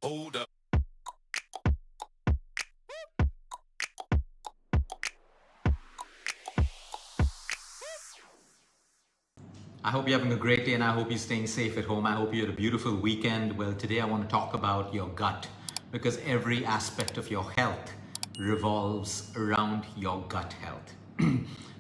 Hold up. I hope you're having a great day and I hope you're staying safe at home. I hope you had a beautiful weekend. Well, today I want to talk about your gut because every aspect of your health revolves around your gut health.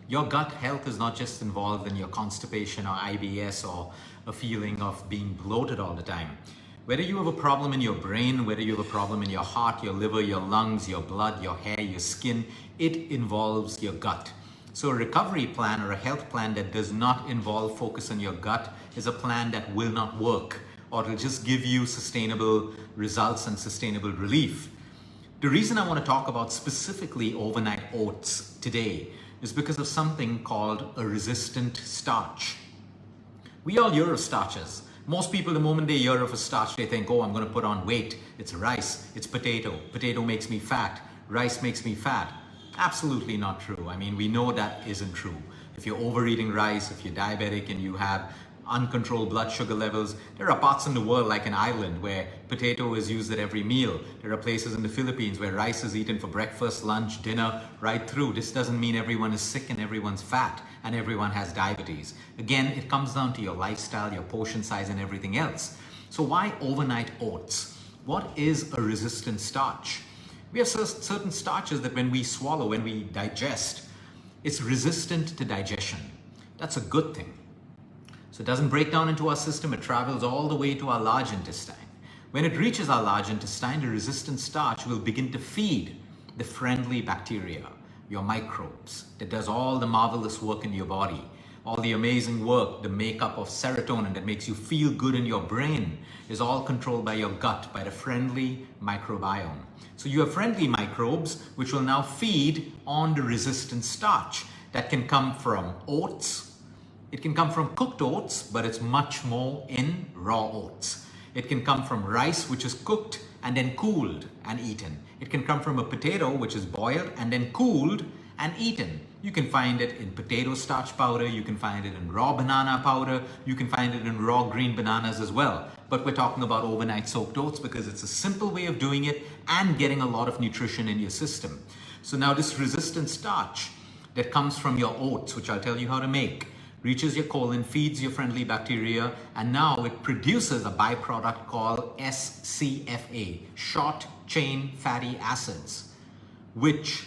Your gut health is not just involved in your constipation or IBS or a feeling of being bloated all the time. Whether you have a problem in your brain, whether you have a problem in your heart, your liver, your lungs, your blood, your hair, your skin, it involves your gut. So a recovery plan or a health plan that does not involve focus on your gut is a plan that will not work or will just give you sustainable results and sustainable relief. The reason I want to talk about specifically overnight oats today is because of something called a resistant starch. We all hear of starches. Most people, the moment they hear of a starch, they think, oh, I'm going to put on weight. It's rice, it's potato. Potato makes me fat. Rice makes me fat. Absolutely not true. I mean, we know that isn't true. If you're overeating rice, if you're diabetic and you have uncontrolled blood sugar levels, there are parts in the world like an island where potato is used at every meal. There are places in the Philippines where rice is eaten for breakfast, lunch, dinner, right through. This doesn't mean everyone is sick and everyone's fat and everyone has diabetes. Again, it comes down to your lifestyle, your portion size and everything else. So why overnight oats? What is a resistant starch? We have certain starches that when we swallow, when we digest, it's resistant to digestion. That's a good thing. So it doesn't break down into our system, it travels all the way to our large intestine. When it reaches our large intestine, the resistant starch will begin to feed the friendly bacteria, your microbes, that does all the marvelous work in your body, all the amazing work, the makeup of serotonin that makes you feel good in your brain is all controlled by your gut, by the friendly microbiome. So you have friendly microbes which will now feed on the resistant starch that can come from oats. It can come from cooked oats, but it's much more in raw oats. It can come from rice, which is cooked and then cooled and eaten. It can come from a potato, which is boiled and then cooled and eaten. You can find it in potato starch powder, you can find it in raw banana powder, you can find it in raw green bananas as well. But we're talking about overnight soaked oats because it's a simple way of doing it and getting a lot of nutrition in your system. So now this resistant starch that comes from your oats, which I'll tell you how to make, reaches your colon, feeds your friendly bacteria, and now it produces a byproduct called SCFA, short chain fatty acids, which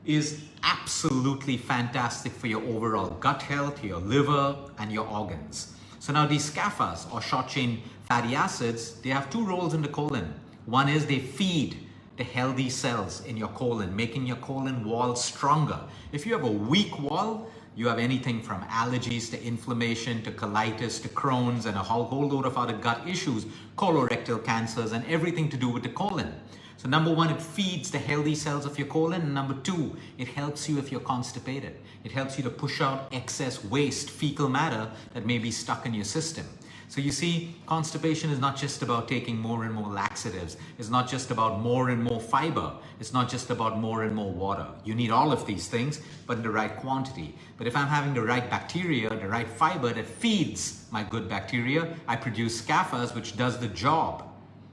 is absolutely fantastic for your overall gut health, your liver, and your organs. So now these SCFAs, or short chain fatty acids, they have two roles in the colon. One is they feed the healthy cells in your colon, making your colon wall stronger. If you have a weak wall, you have anything from allergies to inflammation to colitis to Crohn's and a whole load of other gut issues, colorectal cancers, and everything to do with the colon. So number one, it feeds the healthy cells of your colon. And number two, it helps you if you're constipated. It helps you to push out excess waste, fecal matter that may be stuck in your system. So you see, constipation is not just about taking more and more laxatives. It's not just about more and more fiber. It's not just about more and more water. You need all of these things, but in the right quantity. But if I'm having the right bacteria, the right fiber that feeds my good bacteria, I produce SCFAs, which does the job,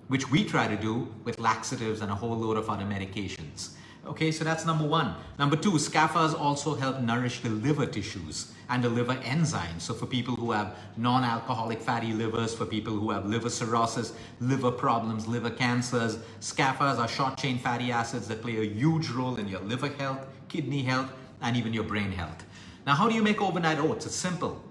which we try to do with laxatives and a whole load of other medications. Okay, so that's number one. Number two, SCFAs also help nourish the liver tissues and the liver enzymes. So for people who have non-alcoholic fatty livers, for people who have liver cirrhosis, liver problems, liver cancers, SCFAs are short chain fatty acids that play a huge role in your liver health, kidney health, and even your brain health. Now, how do you make overnight oats? It's simple.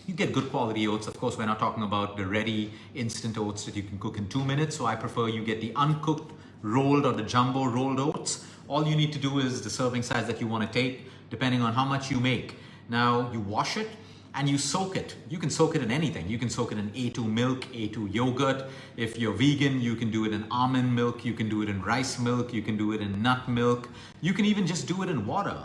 You get good quality oats. Of course, we're not talking about the ready instant oats that you can cook in 2 minutes. So I prefer you get the uncooked rolled or the jumbo rolled oats. All you need to do is the serving size that you want to take, depending on how much you make. Now you wash it and you soak it. You can soak it in anything. You can soak it in A2 milk, A2 yogurt. If you're vegan, you can do it in almond milk. You can do it in rice milk. You can do it in nut milk. You can even just do it in water.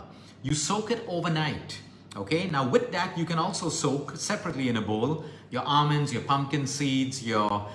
You soak it overnight. Okay, now with that, you can also soak separately in a bowl your almonds, your pumpkin seeds, your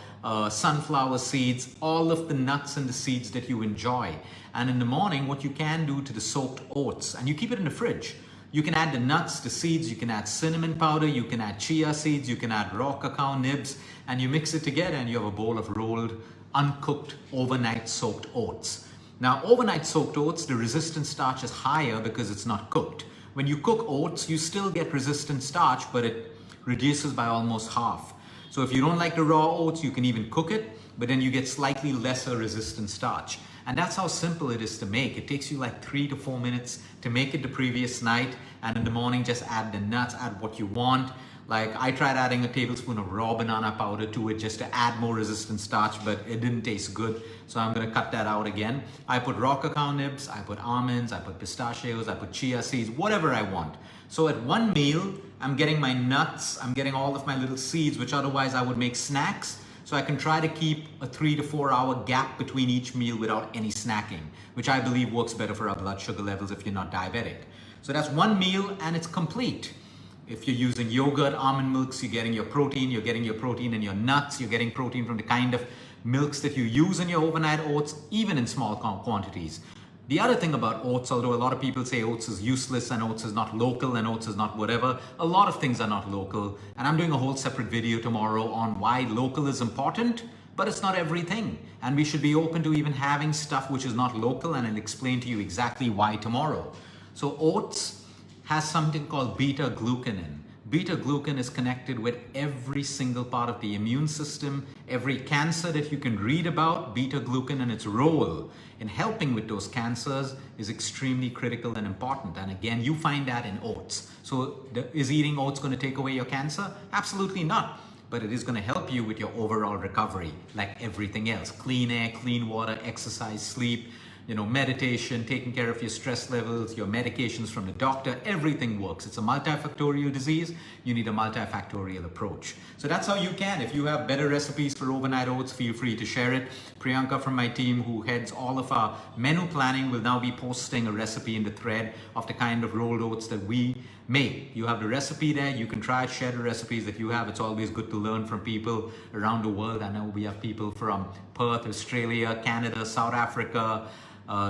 sunflower seeds, all of the nuts and the seeds that you enjoy. And in the morning, what you can do to the soaked oats, and you keep it in the fridge, You can add the nuts, the seeds, you can add cinnamon powder, you can add chia seeds, you can add raw cacao nibs, and you mix it together and you have a bowl of rolled, uncooked, overnight soaked oats. Now, overnight soaked oats, the resistant starch is higher because it's not cooked. When you cook oats, you still get resistant starch, but it reduces by almost half. So if you don't like the raw oats, you can even cook it, but then you get slightly lesser resistant starch. And that's how simple it is to make. It takes you like 3 to 4 minutes to make it the previous night, and in the morning just add the nuts, add what you want. Like I tried adding a tablespoon of raw banana powder to it just to add more resistant starch, but it didn't taste good. So I'm gonna cut that out again. I put raw cacao nibs, I put almonds, I put pistachios, I put chia seeds, whatever I want. So at one meal, I'm getting my nuts, I'm getting all of my little seeds, which otherwise I would make snacks. So I can try to keep a 3 to 4 hour gap between each meal without any snacking, which I believe works better for our blood sugar levels if you're not diabetic. So that's one meal and it's complete. If you're using yogurt, almond milks, you're getting your protein in your nuts, you're getting protein from the kind of milks that you use in your overnight oats, even in small quantities. The other thing about oats, although a lot of people say oats is useless and oats is not local and oats is not whatever, a lot of things are not local. And I'm doing a whole separate video tomorrow on why local is important, but it's not everything. And we should be open to even having stuff which is not local, and I'll explain to you exactly why tomorrow. So oats has something called beta-glucanin. Beta-glucan is connected with every single part of the immune system. Every cancer that you can read about, beta-glucan and its role in helping with those cancers is extremely critical and important. And again, you find that in oats. So is eating oats going to take away your cancer? Absolutely not. But it is going to help you with your overall recovery, like everything else. Clean air, clean water, exercise, sleep, meditation, taking care of your stress levels, your medications from the doctor, everything works. It's a multifactorial disease. You need a multifactorial approach. So that's how you can. If you have better recipes for overnight oats, feel free to share it. Priyanka from my team, who heads all of our menu planning, will now be posting a recipe in the thread of the kind of rolled oats that we make. You have the recipe there. You can try, share the recipes that you have. It's always good to learn from people around the world. I know we have people from Perth, Australia, Canada, South Africa,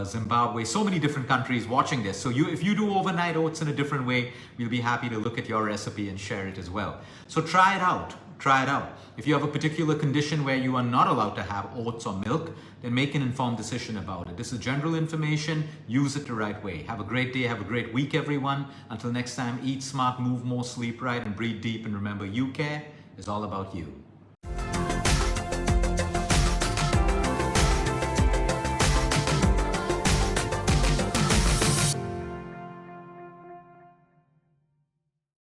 Zimbabwe, so many different countries watching this. So if you do overnight oats in a different way, we'll be happy to look at your recipe and share it as well. So try it out. Try it out. If you have a particular condition where you are not allowed to have oats or milk, then make an informed decision about it. This is general information. Use it the right way. Have a great day. Have a great week, everyone. Until next time, eat smart, move more, sleep right, and breathe deep. And remember, you care is all about you.